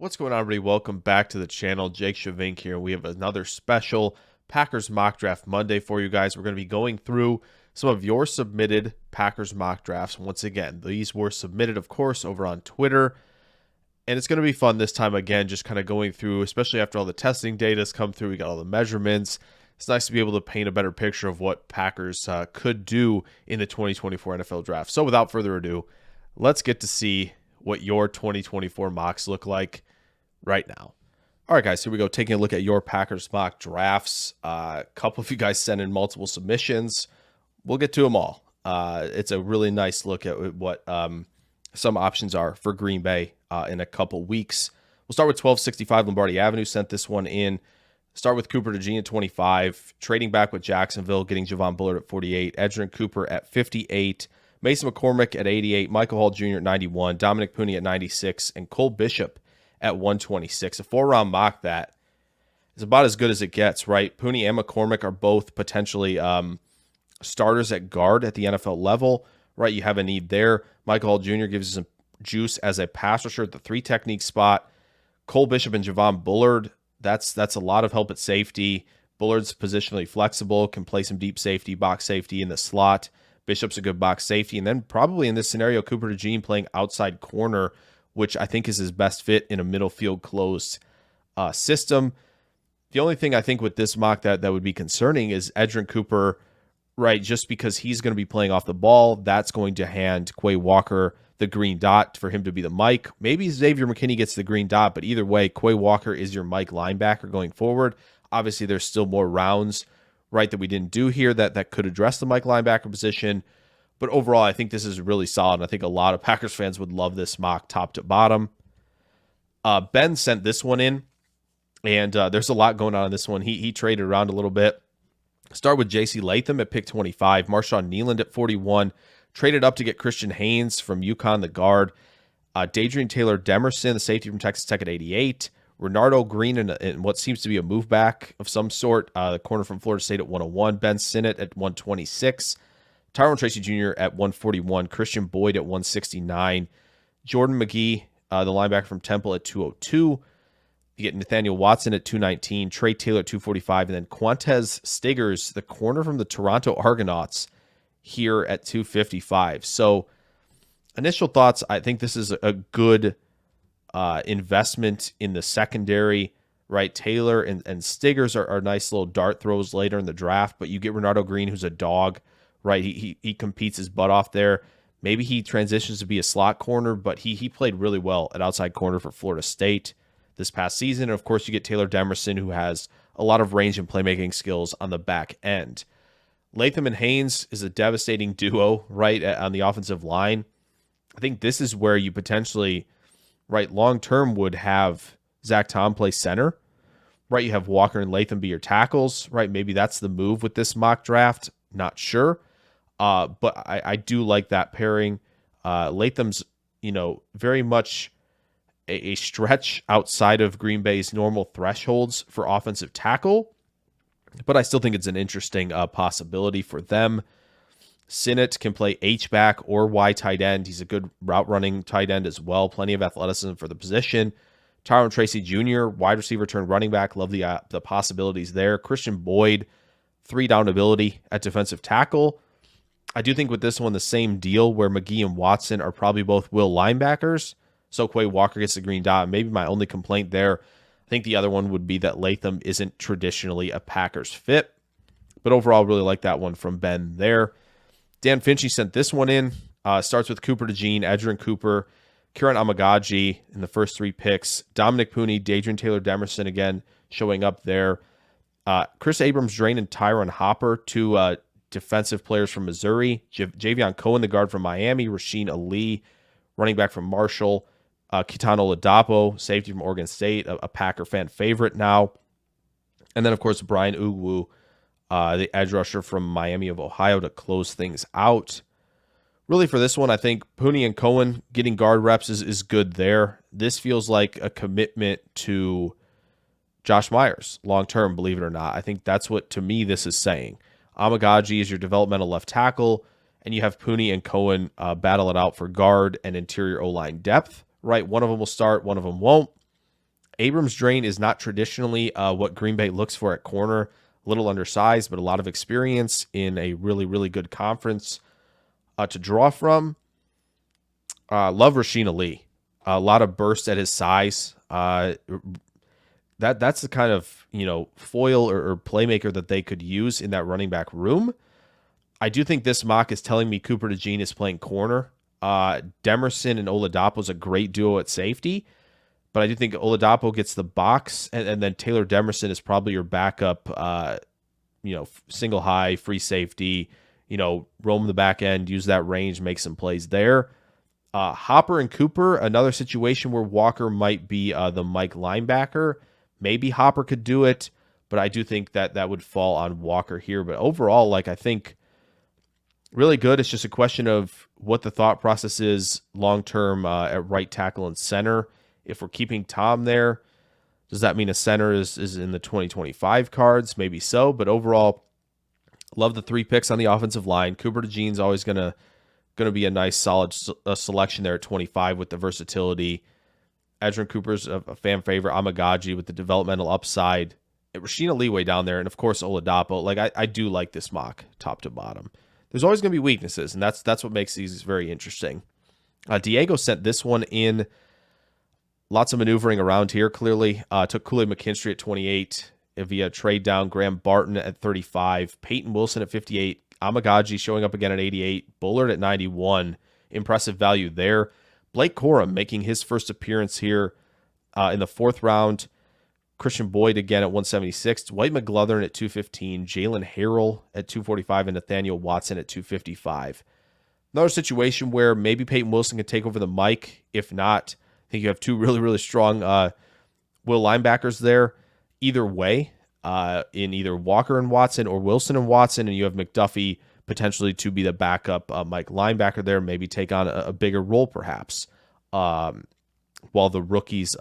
What's going on, everybody? Welcome back to the channel. Jake Shavink here. We have another special Packers Mock Draft Monday for you guys. We're going to be going through some of your submitted Packers mock drafts. Once again, these were submitted, of course, over on Twitter. And it's going to be fun this time again, just kind of going through, especially after all the testing data has come through. We got all the measurements. It's nice to be able to paint a better picture of what Packers could do in the 2024 NFL Draft. So without further ado, let's get to see what your 2024 mocks look like right now. All right, guys, here we go. Taking a look at your Packers mock drafts. A couple of you guys sent in multiple submissions. We'll get to them all. It's a really nice look at what some options are for Green Bay in a couple weeks. We'll start with 1265 Lombardi Avenue. Sent this one in. Start with Cooper DeJean at 25. Trading back with Jacksonville, getting Javon Bullard at 48. Edgerrin Cooper at 58. Mason McCormick at 88. Michael Hall Jr. at 91. Dominic Pooney at 96. And Cole Bishop at 126. A 4-round mock that is about as good as it gets, right? Pooney and McCormick are both potentially starters at guard at the NFL level, right? You have a need there. Michael Hall Jr. gives you some juice as a pass rusher at the 3 technique spot. Cole Bishop and Javon Bullard, that's a lot of help at safety. Bullard's positionally flexible, can play some deep safety, box safety in the slot. Bishop's a good box safety. And then probably in this scenario, Cooper DeJean playing outside corner, which I think is his best fit in a middle field closed system. The only thing I think with this mock that would be concerning is Edgerrin Cooper, right? Just because he's going to be playing off the ball, that's going to hand Quay Walker the green dot for him to be the Mike. Maybe Xavier McKinney gets the green dot, but either way, Quay Walker is your Mike linebacker going forward. Obviously, there's still more rounds, right, that we didn't do here that could address the Mike linebacker position. But overall, I think this is really solid. I think a lot of Packers fans would love this mock top to bottom. Ben sent this one in, and there's a lot going on in this one. He traded around a little bit. Start with J.C. Latham at pick 25, Marshawn Kneeland at 41, traded up to get Christian Haynes from UConn, the guard, Dadrian Taylor Demerson, the safety from Texas Tech at 88, Renardo Green in what seems to be a move back of some sort, the corner from Florida State at 101, Ben Sinnott at 126, Tyrone Tracy Jr. at 141, Christian Boyd at 169, Jordan McGee, the linebacker from Temple at 202. You get Nathaniel Watson at 219, Trey Taylor at 245, and then Quantez Stiggers, the corner from the Toronto Argonauts, here at 255. So initial thoughts, I think this is a good investment in the secondary, right? Taylor and Stiggers are nice little dart throws later in the draft, but you get Renardo Green, who's a dog, right? He competes his butt off there. Maybe he transitions to be a slot corner, but he played really well at outside corner for Florida State this past season. And of course, you get Taylor Demerson, who has a lot of range and playmaking skills on the back end. Latham and Haynes is a devastating duo, right, on the offensive line. I think this is where you potentially, right, long-term would have Zach Tom play center, right? You have Walker and Latham be your tackles, right? Maybe that's the move with this mock draft. Not sure. But I do like that pairing. Latham's, very much a stretch outside of Green Bay's normal thresholds for offensive tackle, but I still think it's an interesting possibility for them. Sinnott can play H-back or Y tight end. He's a good route running tight end as well. Plenty of athleticism for the position. Tyrone Tracy Jr., wide receiver turned running back. Love the possibilities there. Christian Boyd, 3-down ability at defensive tackle. I do think with this one, the same deal where McGee and Watson are probably both will linebackers. So Quay Walker gets the green dot. Maybe my only complaint there, I think the other one would be that Latham isn't traditionally a Packers fit. But overall, really like that one from Ben there. Dan Finchy sent this one in. Starts with Cooper DeJean, Edgerrin Cooper, Kieran Amagaji in the first 3 picks. Dominic Pooney, Dadrian Taylor Demerson again showing up there. Chris Abrams-Drain and Tyron Hopper, 2 defensive players from Missouri. Javion Cohen, the guard from Miami. Rasheen Ali, running back from Marshall. Kitano Ladapo, safety from Oregon State, a Packer fan favorite now. And then, of course, Brian Ugwu, the edge rusher from Miami of Ohio, to close things out. Really, for this one, I think Pooney and Cohen getting guard reps is good there. This feels like a commitment to Josh Myers long-term, believe it or not. I think that's what, to me, this is saying. Amagaji is your developmental left tackle, and you have Pooney and Cohen battle it out for guard and interior O-line depth, right? One of them will start, one of them won't. Abrams Drain is not traditionally what Green Bay looks for at corner. A little undersized, but a lot of experience in a really, really good conference to draw from. Love Rasheen Ali. A lot of burst at his size. That's the kind of foil or playmaker that they could use in that running back room. I do think this mock is telling me Cooper DeJean is playing corner. Demerson and Oladapo is a great duo at safety, but I do think Oladapo gets the box, and then Taylor Demerson is probably your backup. Single high, free safety. Roam the back end, use that range, make some plays there. Hopper and Cooper, another situation where Walker might be the Mike linebacker. Maybe Hopper could do it, but I do think that would fall on Walker here. But overall, I think really good. It's just a question of what the thought process is long-term at right tackle and center. If we're keeping Tom there, does that mean a center is in the 2025 cards? Maybe so, but overall, love the 3 picks on the offensive line. Cooper DeJean's always going to be a nice, solid selection there at 25 with the versatility. Edgerrin Cooper's a fan favorite. Amagaji with the developmental upside. Rasheen Ali way down there, and of course Oladapo. I do like this mock top to bottom. There's always going to be weaknesses, and that's what makes these very interesting. Diego sent this one in. Lots of maneuvering around here, clearly. Took Kool-Aid McKinstry at 28 via trade down. Graham Barton at 35. Peyton Wilson at 58. Amagaji showing up again at 88. Bullard at 91. Impressive value there. Blake Corum making his first appearance here in the 4th round. Christian Boyd again at 176. Dwight McGlothern at 215. Jalen Harrell at 245. And Nathaniel Watson at 255. Another situation where maybe Peyton Wilson can take over the mic. If not, I think you have 2 really, really strong will linebackers there. Either way, in either Walker and Watson or Wilson and Watson, and you have McDuffie potentially to be the backup Mike linebacker there, maybe take on a bigger role perhaps, while the rookies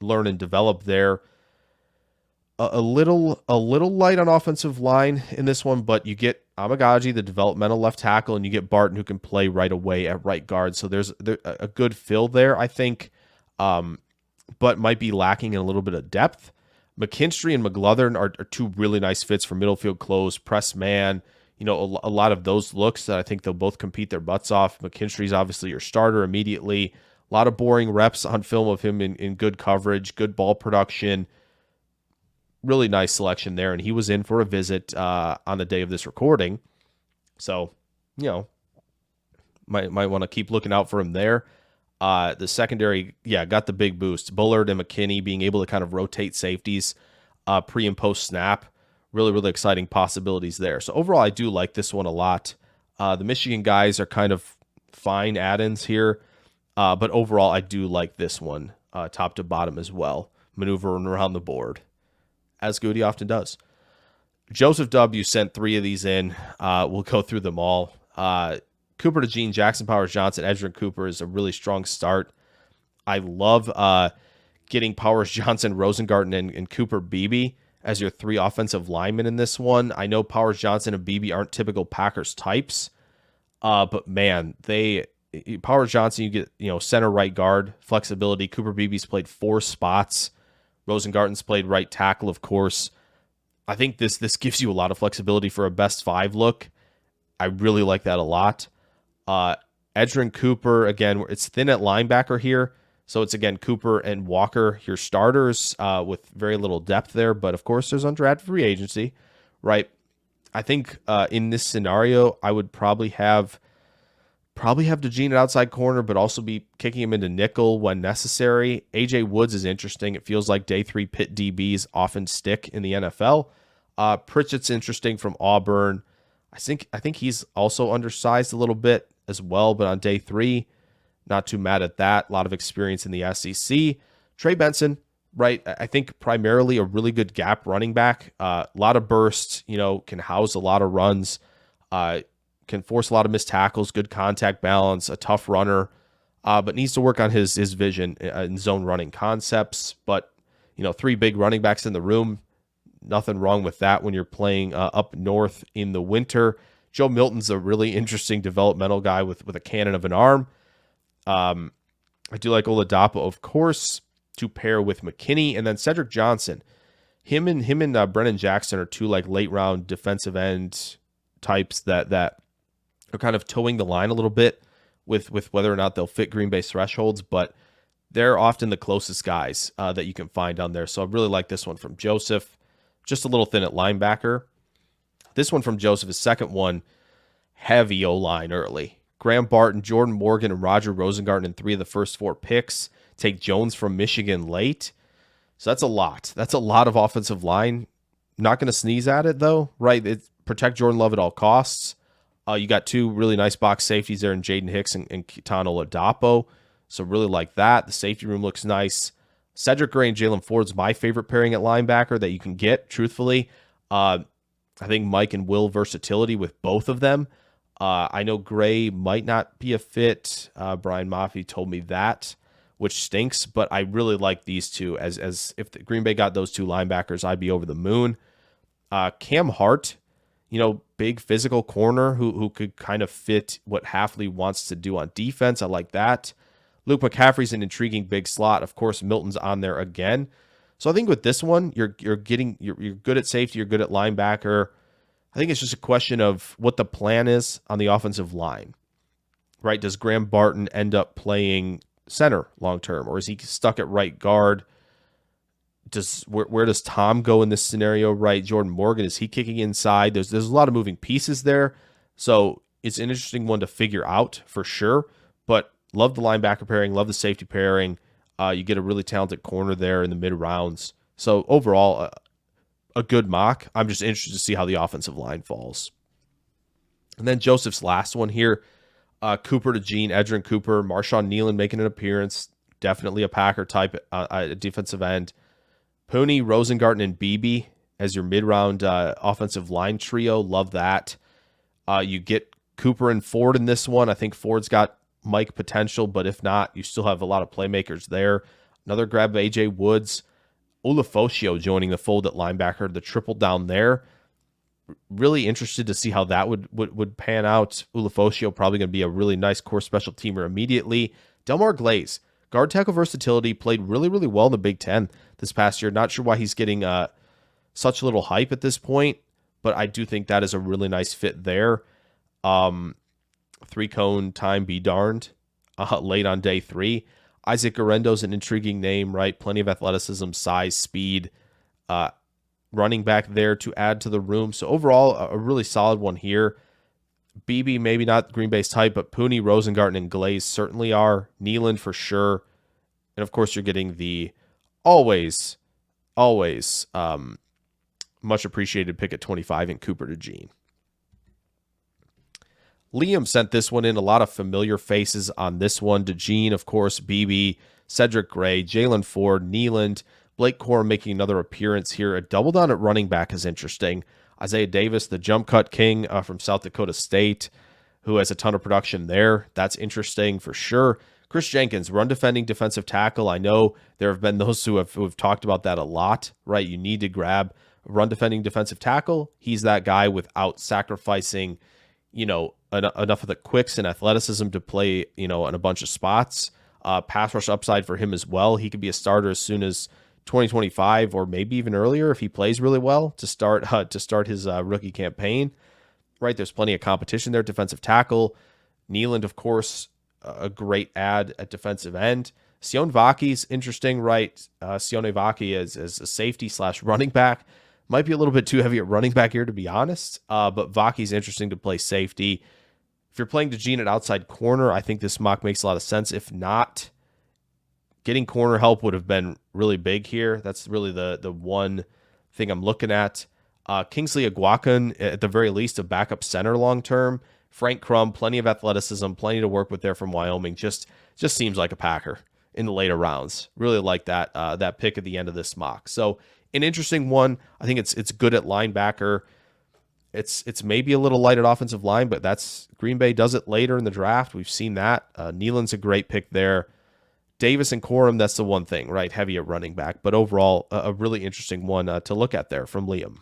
learn and develop there. A little light on offensive line in this one, but you get Amagaji, the developmental left tackle, and you get Barton, who can play right away at right guard. So there's a good fill there, I think, but might be lacking in a little bit of depth. McKinstry and McGlothern are 2 really nice fits for middle field close, press man, a lot of those looks that I think they'll both compete their butts off. McKinstry's obviously your starter immediately. A lot of boring reps on film of him in good coverage, good ball production. Really nice selection there, and he was in for a visit on the day of this recording. So, might want to keep looking out for him there. The secondary, got the big boost. Bullard and McKinney being able to kind of rotate safeties pre and post snap. Really, really exciting possibilities there. So overall, I do like this one a lot. The Michigan guys are kind of fine add-ins here, but overall, I do like this one top to bottom as well, maneuvering around the board, as Goody often does. Joseph W. sent 3 of these in. We'll go through them all. Cooper DeJean, Jackson Powers Johnson, Edgerrin Cooper is a really strong start. I love getting Powers Johnson, Rosengarten, and Cooper Beebe as your 3 offensive linemen in this one. I know Powers Johnson and Beebe aren't typical Packers types, but man, Powers Johnson, you get center right guard flexibility. Cooper Beebe's played 4 spots. Rosengarten's played right tackle, of course. I think this gives you a lot of flexibility for a best 5 look. I really like that a lot. Edgerrin Cooper, again, it's thin at linebacker here. So it's, again, Cooper and Walker, your starters, with very little depth there. But, of course, there's undrafted free agency, right? I think in this scenario, I would probably have DeJean at outside corner, but also be kicking him into nickel when necessary. AJ Woods is interesting. It feels like day 3 pit DBs often stick in the NFL. Pritchett's interesting from Auburn. I think he's also undersized a little bit as well, but on day 3, not too mad at that. A lot of experience in the SEC. Trey Benson, right? I think primarily a really good gap running back. A lot of bursts, can house a lot of runs, can force a lot of missed tackles, good contact balance, a tough runner, but needs to work on his vision and zone running concepts. But, 3 big running backs in the room, nothing wrong with that when you're playing up north in the winter. Joe Milton's a really interesting developmental guy with a cannon of an arm. I do like Oladapo, of course. to pair with McKinney. And then Cedric Johnson. Him and Brennan Jackson are two like late round defensive end types that are kind of towing the line a little bit with whether or not they'll fit Green Bay's thresholds, but they're often the closest guys that you can find on there. So I really like this one from Joseph. Just a little thin at linebacker. This one from Joseph, his second one, heavy O-line early. Graham Barton, Jordan Morgan, and Roger Rosengarten in 3 of the first 4 picks. Take Jones from Michigan late. So that's a lot. That's a lot of offensive line. Not going to sneeze at it, though, right? Protect Jordan Love at all costs. You got 2 really nice box safeties there in Jaden Hicks and Kitano Oladapo. So really like that. The safety room looks nice. Cedric Gray and Jalen Ford's my favorite pairing at linebacker that you can get, truthfully. I think Mike and Will versatility with both of them. I know Gray might not be a fit. Brian Maffey told me that, which stinks, but I really like these two. As if the Green Bay got those 2 linebackers, I'd be over the moon. Cam Hart, big physical corner who could kind of fit what Hafley wants to do on defense. I like that. Luke McCaffrey's an intriguing big slot. Of course, Milton's on there again. So I think with this one, you're good at safety, you're good at linebacker. I think it's just a question of what the plan is on the offensive line, right? Does Graham Barton end up playing center long term, or is he stuck at right guard? Where does Tom go in this scenario, right? Jordan Morgan, is he kicking inside? There's a lot of moving pieces there, so it's an interesting one to figure out for sure. But love the linebacker pairing, love the safety pairing. You get a really talented corner there in the mid rounds. So overall, a good mock. I'm just interested to see how the offensive line falls. And then Joseph's last one here, Cooper to Gene, Edgerrin Cooper, Marshawn Nealon making an appearance. Definitely a Packer type defensive end. Pooney, Rosengarten, and Beebe as your mid-round offensive line trio. Love that. You get Cooper and Ford in this one. I think Ford's got Mike potential, but if not, you still have a lot of playmakers there. Another grab of A.J. Woods. Ulofoshio joining the fold at linebacker, the triple down there. Really interested to see how that would pan out. Ulofoshio probably going to be a really nice core special teamer immediately. Delmar Glaze, guard tackle versatility, played really, really well in the Big Ten this past year. Not sure why he's getting such little hype at this point, but I do think that is a really nice fit there. 3-cone time be darned late on day 3. Isaac Guerendo's an intriguing name, right? Plenty of athleticism, size, speed, running back there to add to the room. So overall, a really solid one here. BB, maybe not Green Bay's type, but Pooney, Rosengarten, and Glaze certainly are. Nealon for sure. And of course, you're getting the always much appreciated pick at 25 in Cooper to Gene. Liam sent this one in. A lot of familiar faces on this one. DeGene, of course, BB, Cedric Gray, Jalen Ford, Nealand, Blake Corum making another appearance here. A double down at running back is interesting. Isaiah Davis, the jump cut king from South Dakota State, who has a ton of production there. That's interesting for sure. Chris Jenkins, run defending defensive tackle. I know there have been those who have talked about that a lot, right? You need to grab a run defending defensive tackle. He's that guy without sacrificing, enough of the quicks and athleticism to play, in a bunch of spots. Pass rush upside for him as well. He could be a starter as soon as 2025 or maybe even earlier if he plays really well to start his rookie campaign. Right, there's plenty of competition there. Defensive tackle, Nealand, of course, a great add at defensive end. Sion Vaki's interesting, right? Sione Vaki as a safety / running back. Might be a little bit too heavy at running back here, to be honest. But Vaki's interesting to play safety. If you're playing DeGene at outside corner, I think this mock makes a lot of sense. If not, getting corner help would have been really big here. That's really the one thing I'm looking at. Kingsley Aguakan, at the very least, a backup center long term. Frank Crum, plenty of athleticism, plenty to work with there from Wyoming. Just seems like a Packer in the later rounds. Really like that pick at the end of this mock. So an interesting one. I think it's good at linebacker. It's maybe a little light at offensive line, but that's Green Bay does it later in the draft. We've seen that. Nealand's a great pick there. Davis and Corum, that's the one thing, right? Heavy at running back, but overall a really interesting one to look at there from Liam.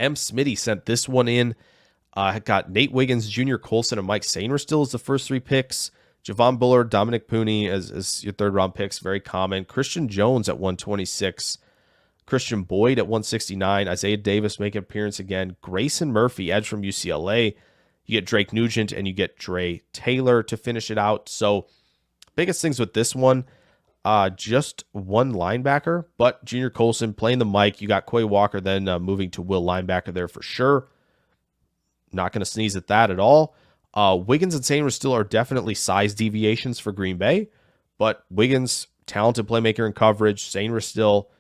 M. Smitty sent this one in. Got Nate Wiggins, Junior Colson, and Mike Sainer still as the first 3 picks. Javon Bullard, Dominic Pooney as your third round picks, very common. Christian Jones at 126. Christian Boyd at 169. Isaiah Davis making an appearance again. Grayson Murphy, edge from UCLA. You get Drake Nugent and you get Dre Taylor to finish it out. So biggest things with this one, just one linebacker, but Junior Colson playing the mic. You got Quay Walker then moving to will linebacker there for sure. Not going to sneeze at that at all. Wiggins and Sainristil still are definitely size deviations for Green Bay, but Wiggins, talented playmaker in coverage. Sainristil still,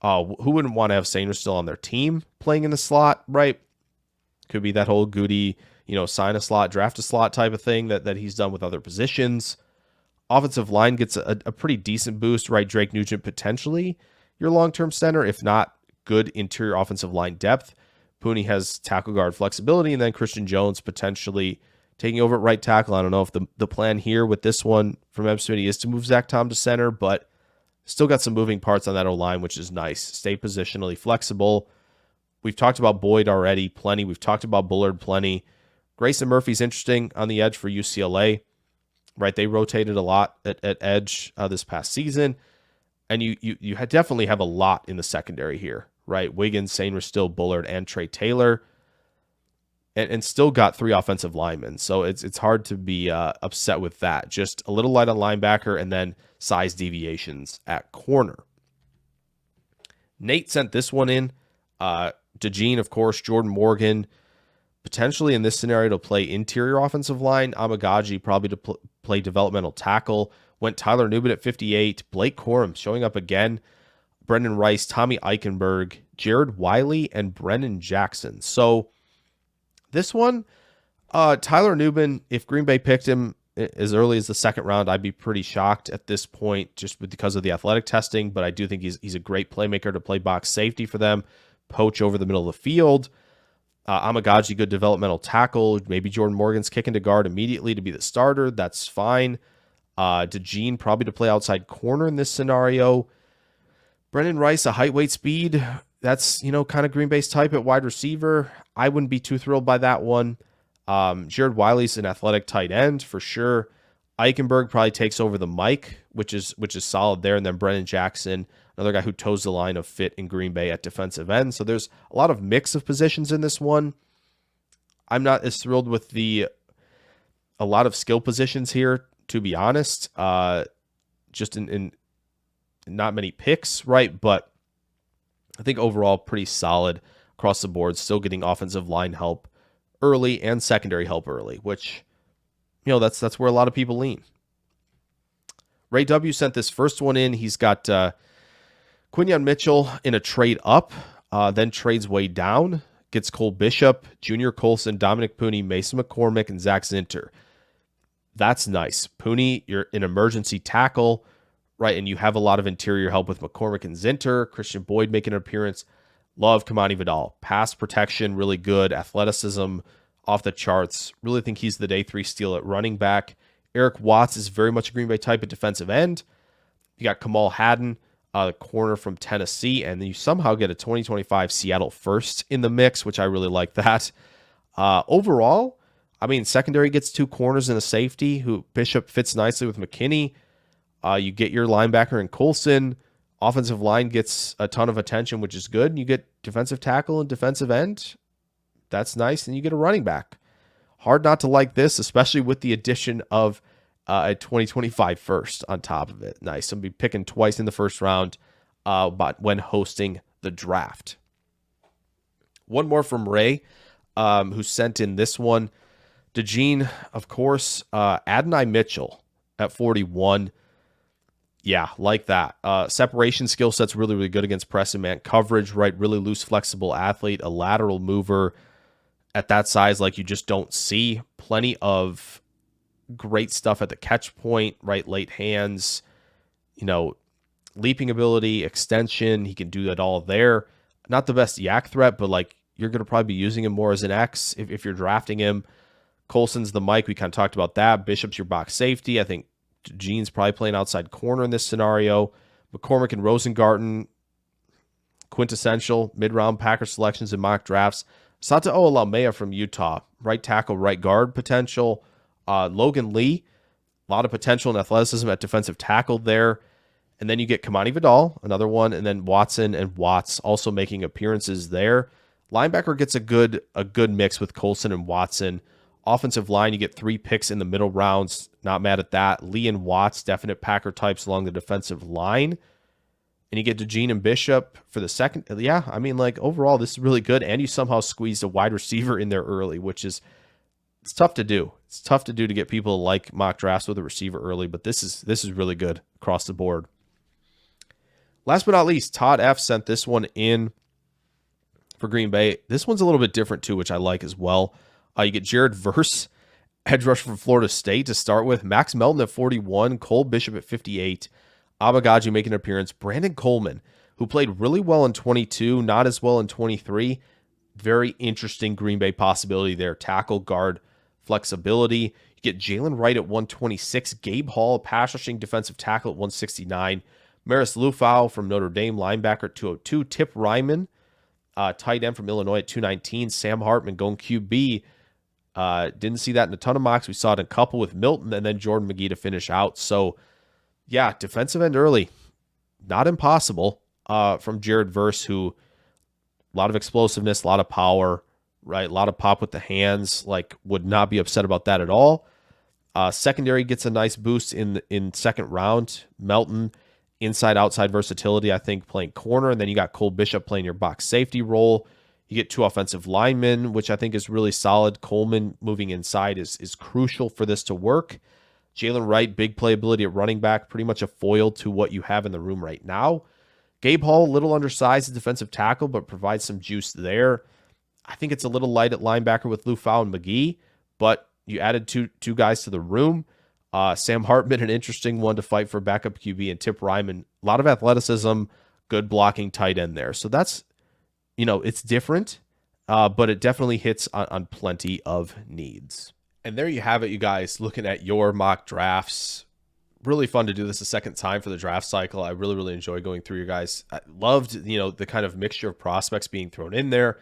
who wouldn't want to have Sainristil still on their team playing in the slot, right? Could be that whole Goody, sign a slot, draft a slot type of thing that he's done with other positions. Offensive line gets a pretty decent boost, right? Drake Nugent potentially your long-term center, if not good interior offensive line depth. Pooney has tackle guard flexibility, and then Christian Jones potentially taking over at right tackle. I don't know if the plan here with this one from M. Smitty is to move Zach Tom to center, but still got some moving parts on that O-line, which is nice. Stay positionally flexible. We've talked about Boyd already, plenty. We've talked about Bullard, plenty. Grayson Murphy's interesting on the edge for UCLA, right? They rotated a lot at edge this past season, and you definitely have a lot in the secondary here, right? Wiggins, Sainristil, Bullard, and Trey Taylor, and still got 3 offensive linemen. So it's hard to be upset with that. Just a little light on linebacker and then size deviations at corner. Nate sent this one in. DeJean, of course, Jordan Morgan, potentially in this scenario to play interior offensive line. Amagaji probably to play developmental tackle. Went Tyler Nubin at 58. Blake Corum showing up again. Brendan Rice, Tommy Eichenberg, Jared Wiley, and Brennan Jackson. So this one, Tyler Nubin, if Green Bay picked him as early as the second round, I'd be pretty shocked at this point just because of the athletic testing, but I do think he's a great playmaker to play box safety for them, poach over the middle of the field. Amagaji, good developmental tackle. Maybe Jordan Morgan's kicking to guard immediately to be the starter. That's fine. DeJean probably to play outside corner in this scenario. Brendan Rice, a height, weight, speed. That's, kind of Green Bay's type at wide receiver. I wouldn't be too thrilled by that one. Jared Wiley's an athletic tight end for sure. Eichenberg probably takes over the mic, which is solid there. And then Brennan Jackson, another guy who toes the line of fit in Green Bay at defensive end. So there's a lot of mix of positions in this one. I'm not as thrilled with a lot of skill positions here, to be honest. Just in not many picks, right? But I think overall pretty solid across the board. Still getting offensive line help early and secondary help early, which, that's where a lot of people lean. Ray W sent this first one in. He's got Quinyon Mitchell in a trade up, then trades way down, gets Cole Bishop, Junior Colson, Dominic Pooney, Mason McCormick, and Zach Zinter. That's nice. Pooney, you're an emergency tackle, right? And you have a lot of interior help with McCormick and Zinter. Christian Boyd making an appearance. Love Kamani Vidal. Pass protection, really good. Athleticism, off the charts. Really think he's the day 3 steal at running back. Eric Watts is very much a Green Bay type at defensive end. You got Kamal Haddon, the corner from Tennessee, and then you somehow get a 2025 Seattle first in the mix, which I really like that. Overall, secondary gets 2 corners and a safety, who Bishop fits nicely with McKinney. You get your linebacker in Colson. Offensive line gets a ton of attention, which is good. And you get defensive tackle and defensive end. That's nice. And you get a running back. Hard not to like this, especially with the addition of a 2025 first on top of it. Nice. I'll be picking twice in the first round but when hosting the draft. One more from Ray, who sent in this one. DeJean, of course. Adonai Mitchell at 41. Yeah, like that. Separation skill set's really, really good against press and man coverage, right? Really loose, flexible athlete, a lateral mover at that size like you just don't see. Plenty of great stuff at the catch point, right? Late hands, leaping ability, extension. He can do that all there. Not the best yak threat, but you're going to probably be using him more as an X if you're drafting him. Colson's the mic. We kind of talked about that. Bishop's your box safety. I think Gene's probably playing outside corner in this scenario. McCormick and Rosengarten, quintessential mid-round Packer selections in mock drafts. Sata Olamea from Utah, right tackle, right guard potential. Logan Lee, A lot of potential and athleticism at defensive tackle there. And then you get Kamani Vidal, another one, and then Watson and Watts also making appearances there. Linebacker gets a good mix with Colson and Watson. Offensive line, you get 3 picks in the middle rounds. Not mad at that. Lee and Watts, definite Packer types along the defensive line. And you get DeGene and Bishop for the second. Yeah, I mean, like, overall, this is really good. And you somehow squeezed a wide receiver in there early, which is, it's tough to do. It's tough to do to get people to like mock drafts with a receiver early, but this is really good across the board. Last but not least, Todd F. sent this one in for Green Bay. This one's a little bit different too, which I like as well. You get Jared Verse, edge rusher from Florida State to start with. Max Melton at 41, Cole Bishop at 58, Abagaji making an appearance. Brandon Coleman, who played really well in 22, not as well in 23. Very interesting Green Bay possibility there. Tackle, guard, flexibility. You get Jalen Wright at 126, Gabe Hall, pass rushing defensive tackle at 169. Maris Lufau from Notre Dame, linebacker at 202. Tip Ryman, tight end from Illinois at 219. Sam Hartman going QB. Didn't see that in a ton of mocks. We saw it in a couple with Milton and then Jordan McGee to finish out. So, yeah, defensive end early. Not impossible from Jared Verse, who a lot of explosiveness, a lot of power, right? A lot of pop with the hands. Like, would not be upset about that at all. Secondary gets a nice boost in second round. Melton, inside-outside versatility, I think, playing corner. And then you got Cole Bishop playing your box safety role. You get 2 offensive linemen, which I think is really solid. Coleman moving inside is crucial for this to work. Jalen Wright, big playability at running back, pretty much a foil to what you have in the room right now. Gabe Hall, a little undersized at defensive tackle, but provides some juice there. I think it's a little light at linebacker with Lufau and McGee, but you added two guys to the room. Sam Hartman, an interesting one to fight for backup QB, and Tip Ryman, a lot of athleticism, good blocking tight end there. So that's, it's different, but it definitely hits on plenty of needs. And there you have it, you guys, looking at your mock drafts. Really fun to do this a second time for the draft cycle. I really, really enjoy going through your guys. I loved, the kind of mixture of prospects being thrown in there.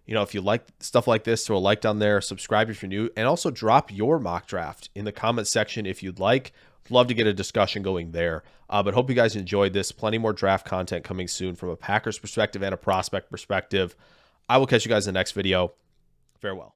If you like stuff like this, throw a like down there, subscribe if you're new, and also drop your mock draft in the comment section if you'd like. Love to get a discussion going there. But hope you guys enjoyed this. Plenty more draft content coming soon from a Packers perspective and a prospect perspective. I will catch you guys in the next video. Farewell.